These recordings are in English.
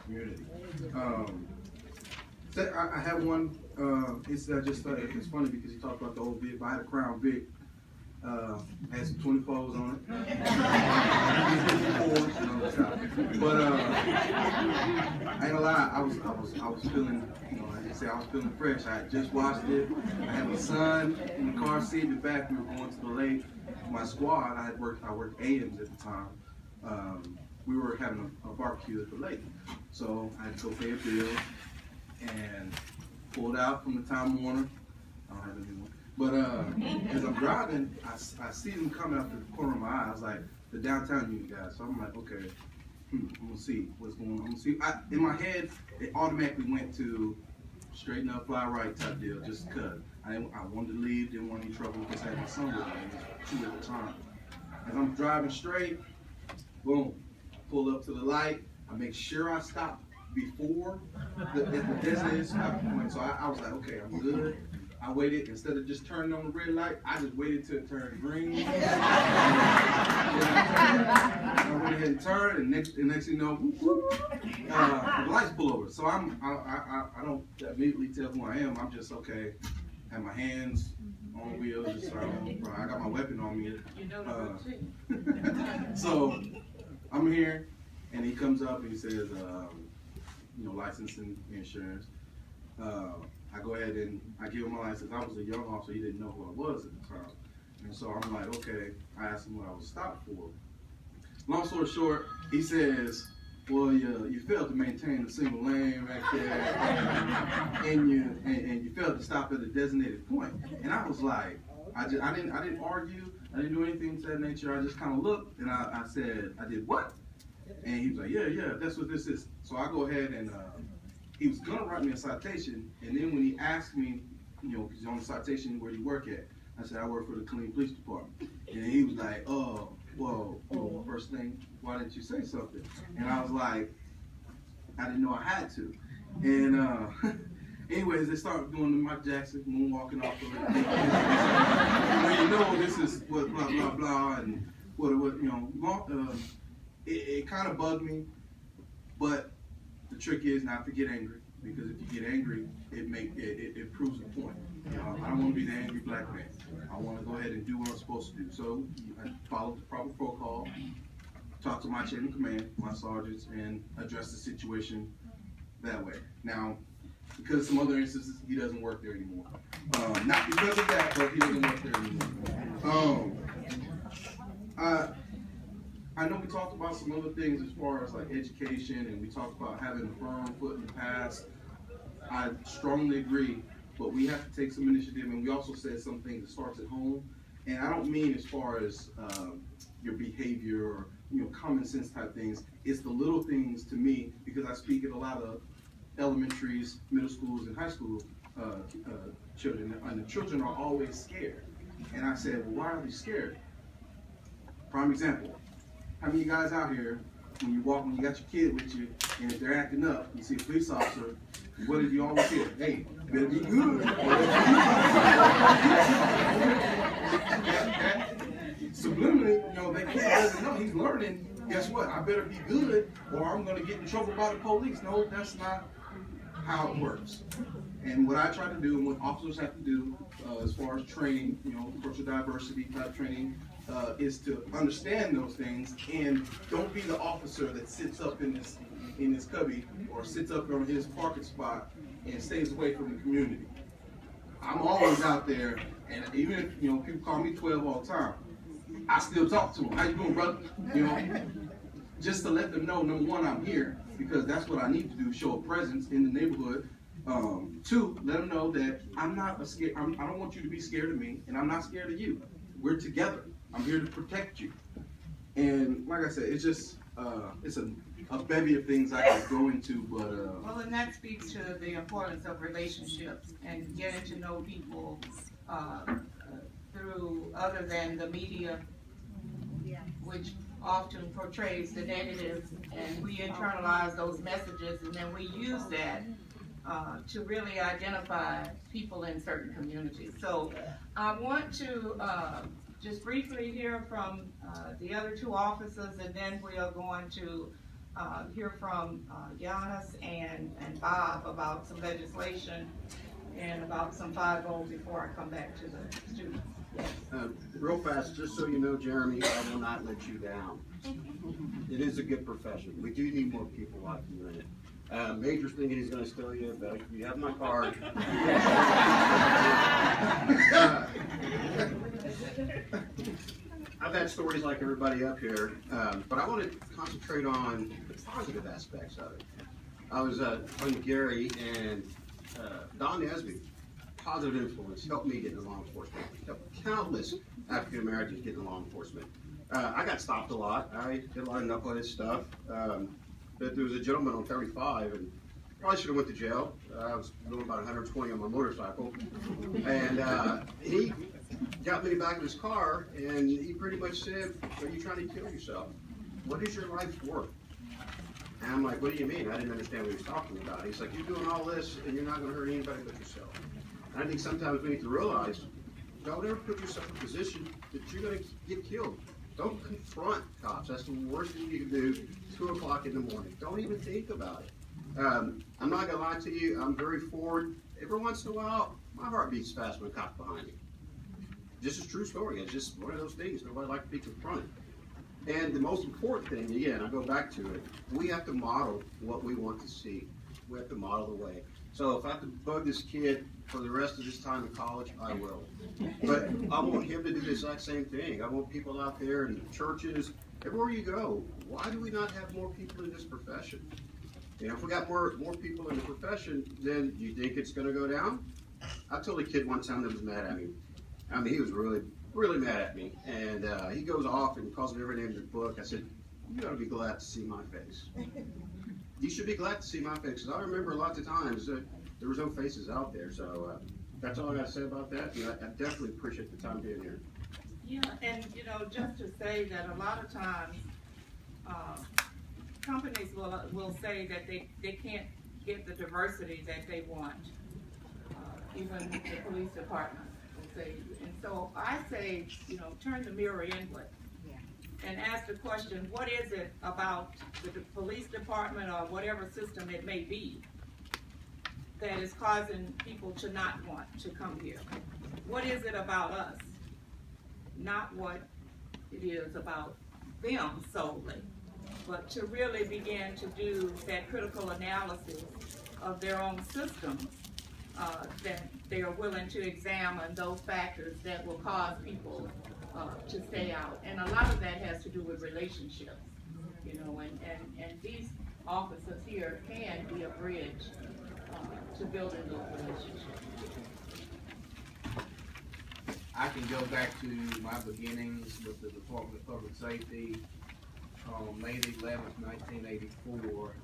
community. So I have one. It's it's funny because you talked about the old Vic. I had a Crown Vic. Had some 24s on it. But I ain't gonna lie, I was feeling, like I said, I was feeling fresh. I had just washed it. I had my son in the car seat in the back. We were going to the lake. My squad, I worked AMs at the time. We were having a barbecue at the lake, so I had to go pay a bill and pulled out from the Time Warner. I don't have a new one. But as I'm driving, I see them coming out the corner of my eye. I was like, the downtown unit guys. So I'm like, okay, I'm gonna see what's going on. I'm gonna see. In my head, it automatically went to straighten up, fly right type deal, just cause. I wanted to leave, didn't want any trouble because I had my son with me. It was 2 at the time. As I'm driving straight, boom, pull up to the light. I make sure I stop before the designated stop point. So I was like, okay, I'm good. I waited, instead of just turning on the red light, I just waited till it turned green. I went ahead and turned, and next thing you know, the lights pull over. So I don't immediately tell who I am. I'm just, okay, have my hands on the wheel, just I got my weapon on me. So I'm here, and he comes up and he says, licensing, insurance. I go ahead and I give him my license. I was a young officer, he didn't know who I was at the time. And so I'm like, okay, I asked him what I was stopped for. Long story short, he says, well, you failed to maintain a single lane right there, and you failed to stop at a designated point. And I was like, I didn't argue, I didn't do anything to that nature. I just kind of looked and I said, I did what? And he was like, yeah, that's what this is. So I go ahead and he was gonna write me a citation, and then when he asked me, because he's on the citation, where you work at, I said I work for the Clean Police Department, and he was like, oh, well, first thing, why didn't you say something? And I was like, I didn't know I had to. And anyways, they started doing the Mike Jackson moonwalking off of it. This is what blah blah blah, and it kind of bugged me, but the trick is not to get angry, because if you get angry, it proves the point. I don't want to be the angry black man. I want to go ahead and do what I'm supposed to do. So I followed the proper protocol, talk to my chain of command, my sergeants, and address the situation that way. Now, because of some other instances, he doesn't work there anymore. Not because of that, but he doesn't work there anymore. I know we talked about some other things as far as like education, and we talked about having a firm foot in the past. I strongly agree, but we have to take some initiative, and we also said some things that starts at home. And I don't mean as far as your behavior or common sense type things. It's the little things to me, because I speak at a lot of elementaries, middle schools, and high school children, and the children are always scared. And I said, well, why are they scared? Prime example. How many of you guys out here, when you got your kid with you, and if they're acting up, you see a police officer, what did you always hear? Hey, you better be good. Subliminally, that kid doesn't know, he's learning, guess what, I better be good, or I'm going to get in trouble by the police. No, that's not how it works. And what I try to do, and what officers have to do, as far as training, cultural diversity type training, is to understand those things, and don't be the officer that sits up in this cubby or sits up on his parking spot and stays away from the community. I'm always out there, and even if people call me 12 all the time, I still talk to them. How you doing, brother? Just to let them know, number one, I'm here because that's what I need to do, show a presence in the neighborhood. Two, let them know that I'm not scared. I don't want you to be scared of me, and I'm not scared of you. We're together. I'm here to protect you. And like I said, it's just it's a bevy of things I could go into, but well, and that speaks to the importance of relationships and getting to know people through other than the media, which often portrays the negative, and we internalize those messages, and then we use that to really identify people in certain communities. So I want to just briefly hear from the other two officers, and then we are going to hear from Giannis and Bob about some legislation and about some 5-0 before I come back to the students. Yes. Real fast, just so you know, Jeremy, I will not let you down. It is a good profession. We do need more people like you in it. Major thing he's going to tell you, but you have my card. I've had stories like everybody up here, but I want to concentrate on the positive aspects of it. I was talking to Gary and Don Nesby, positive influence, helped me get into law enforcement, helped countless African Americans get into law enforcement. I got stopped a lot. I did a lot of knucklehead stuff. But there was a gentleman on 35, and probably should have went to jail. I was doing about 120 on my motorcycle, and he got me in the back of his car, and he pretty much said, "Are you trying to kill yourself? What is your life worth?" And I'm like, "What do you mean?" I didn't understand what he was talking about. He's like, "You're doing all this, and you're not going to hurt anybody but yourself." And I think sometimes we need to realize, don't ever put yourself in a position that you're going to get killed. Don't confront cops. That's the worst thing you can do, 2 o'clock in the morning. Don't even think about it. I'm not going to lie to you. I'm very forward. Every once in a while, my heart beats fast when a cop's behind me. Just a true story. It's just one of those things. Nobody likes to be confronted. And the most important thing, again, I go back to it, we have to model what we want to see. We have to model the way. So if I have to bug this kid for the rest of his time in college, I will. But I want him to do the exact same thing. I want people out there in churches, everywhere you go. Why do we not have more people in this profession? You know, if we got more people in the profession, then do you think it's going to go down? I told a kid one time that was mad at me. I mean, he was really mad at me. And he goes off and calls me every name in the book. I said, "You ought to be glad to see my face." You should be glad to see my face, because I remember lots of times that there was no faces out there. So that's all I got to say about that. And I definitely appreciate the time being here. Yeah, and you know, just to say that a lot of times companies will say that they can't get the diversity that they want. Even the police department will say, and so I say, you know, turn the mirror inward. And ask the question, what is it about the police department or whatever system it may be that is causing people to not want to come here? What is it about us? Not what it is about them solely, but to really begin to do that critical analysis of their own systems, that they are willing to examine those factors that will cause people to stay out. And a lot of that has to do with relationships, you know, and these officers here can be a bridge to building those relationships. I can go back to my beginnings with the Department of Public Safety on May the 11th, 1984.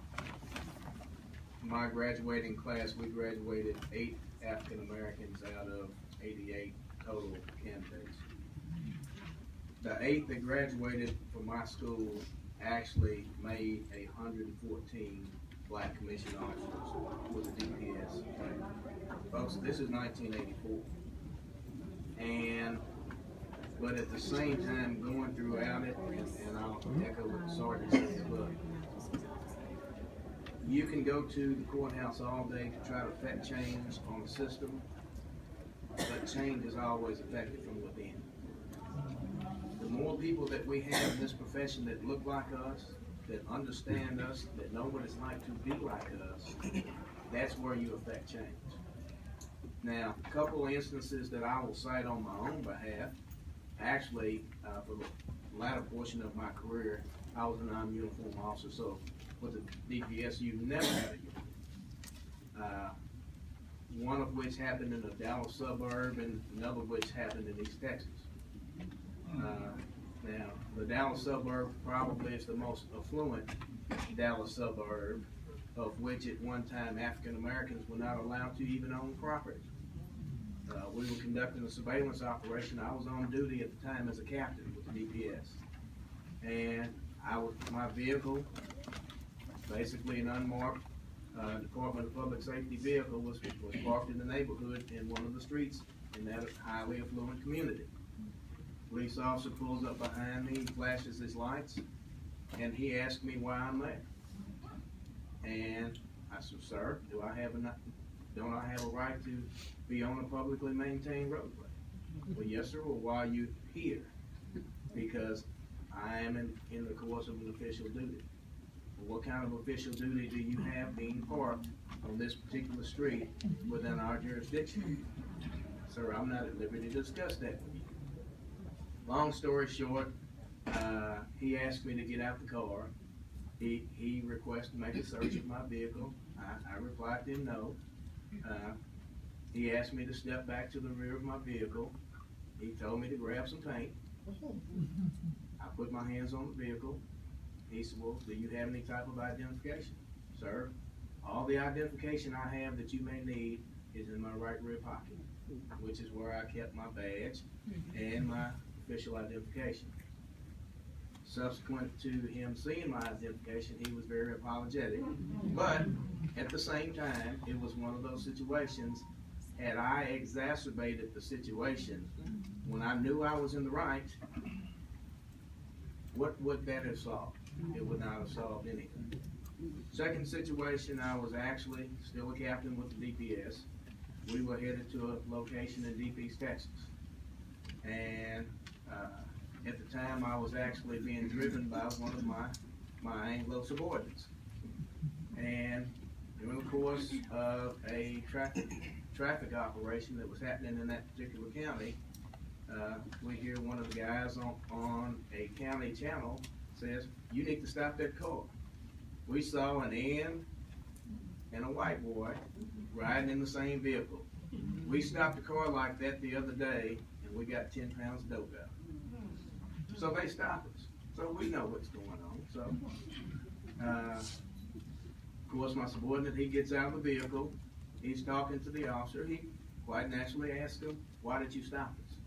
My graduating class, we graduated 8 African Americans out of 88 total candidates. The 8 that graduated from my school actually made 114 black commissioned officers with the DPS. Folks, this is 1984. But at the same time, going throughout it, and I'll echo what the sergeant said, look, you can go to the courthouse all day to try to affect change on the system, but change is always affected from within. The more people that we have in this profession that look like us, that understand us, that know what it's like to be like us, that's where you affect change. Now, a couple of instances that I will cite on my own behalf, actually, for the latter portion of my career, I was a non-uniform officer, so with the DPS, you never had a uniform. One of which happened in the Dallas suburb, and another of which happened in East Texas. Now, the Dallas suburb probably is the most affluent Dallas suburb, of which at one time African Americans were not allowed to even own property. We were conducting a surveillance operation. I was on duty at the time as a captain with the DPS. And my vehicle, basically an unmarked Department of Public Safety vehicle, was parked in the neighborhood in one of the streets in that highly affluent community. Police officer pulls up behind me, flashes his lights, and he asked me why I'm there. And I said, sir, don't I have a right to be on a publicly maintained roadway? Well, yes, sir. Well, why are you here? Because I am in the course of an official duty. Well, what kind of official duty do you have being parked on this particular street within our jurisdiction? Sir, I'm not at liberty to discuss that with you. Long story short, he asked me to get out the car. He requested to make a search of my vehicle. I replied to him no. He asked me to step back to the rear of my vehicle. He told me to grab some paint. I put my hands on the vehicle. He said, well, do you have any type of identification? Sir, all the identification I have that you may need is in my right rear pocket, which is where I kept my badge and my official identification. Subsequent to him seeing my identification, he was very apologetic. But at the same time, it was one of those situations, had I exacerbated the situation when I knew I was in the right, what would that have solved? It would not have solved anything. Second situation, I was actually still a captain with the DPS. We were headed to a location in Deep East, Texas. And at the time, I was actually being driven by one of my Anglo subordinates. And during the course of a traffic operation that was happening in that particular county, we hear one of the guys on a county channel says, you need to stop that car. We saw an N and a white boy riding in the same vehicle. We stopped a car like that the other day, and we got 10 pounds of dope out. So they stop us. So we know what's going on. So, of course, my subordinate, he gets out of the vehicle. He's talking to the officer. He quite naturally asks him, why did you stop us?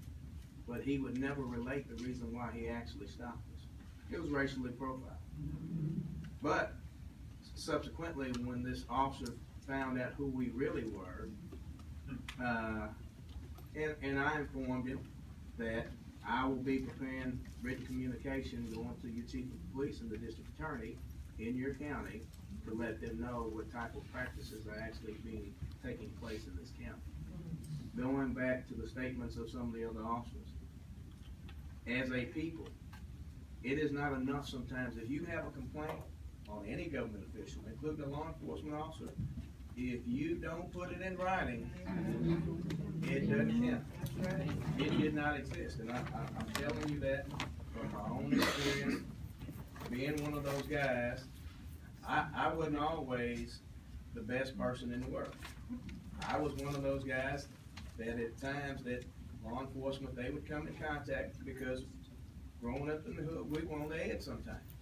But he would never relate the reason why he actually stopped us. It was racially profiled. But subsequently, when this officer found out who we really were, and I informed him that I will be preparing written communication going to your chief of police and the district attorney in your county to let them know what type of practices are actually taking place in this county. Going back to the statements of some of the other officers, as a people, it is not enough sometimes if you have a complaint on any government official, including a law enforcement officer, if you don't put it in writing, it doesn't count. It did not exist, and I'm telling you that from my own experience, being one of those guys. I wasn't always the best person in the world. I was one of those guys that at times that law enforcement, they would come in contact because growing up in the hood, we were on the edge sometimes.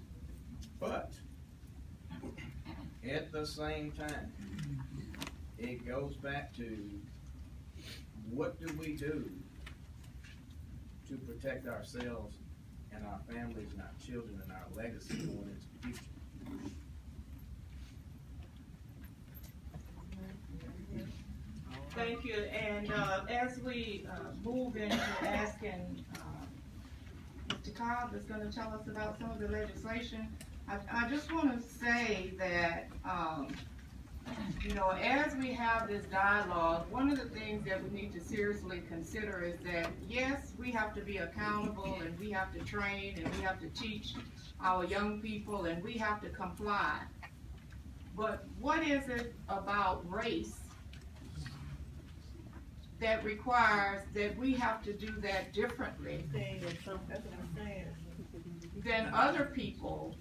But at the same time, it goes back to what do we do to protect ourselves and our families and our children and our legacy going into the future. Thank you. And as we move into asking, Mr. Cobb is going to tell us about some of the legislation. I just want to say that, you know, as we have this dialogue, one of the things that we need to seriously consider is that, yes, we have to be accountable and we have to train and we have to teach our young people and we have to comply. But what is it about race that requires that we have to do that differently than other people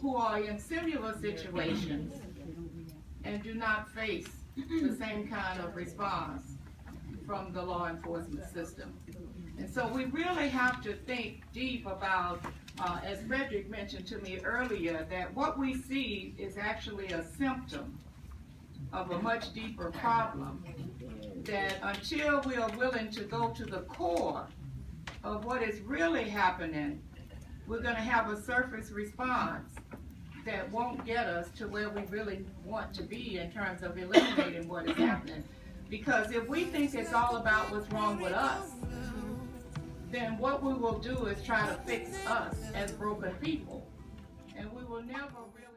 who are in similar situations and do not face the same kind of response from the law enforcement system? And so we really have to think deep about, as Frederick mentioned to me earlier, that what we see is actually a symptom of a much deeper problem, that until we are willing to go to the core of what is really happening, we're going to have a surface response that won't get us to where we really want to be in terms of eliminating what is happening. Because if we think it's all about what's wrong with us, then what we will do is try to fix us as broken people, and we will never really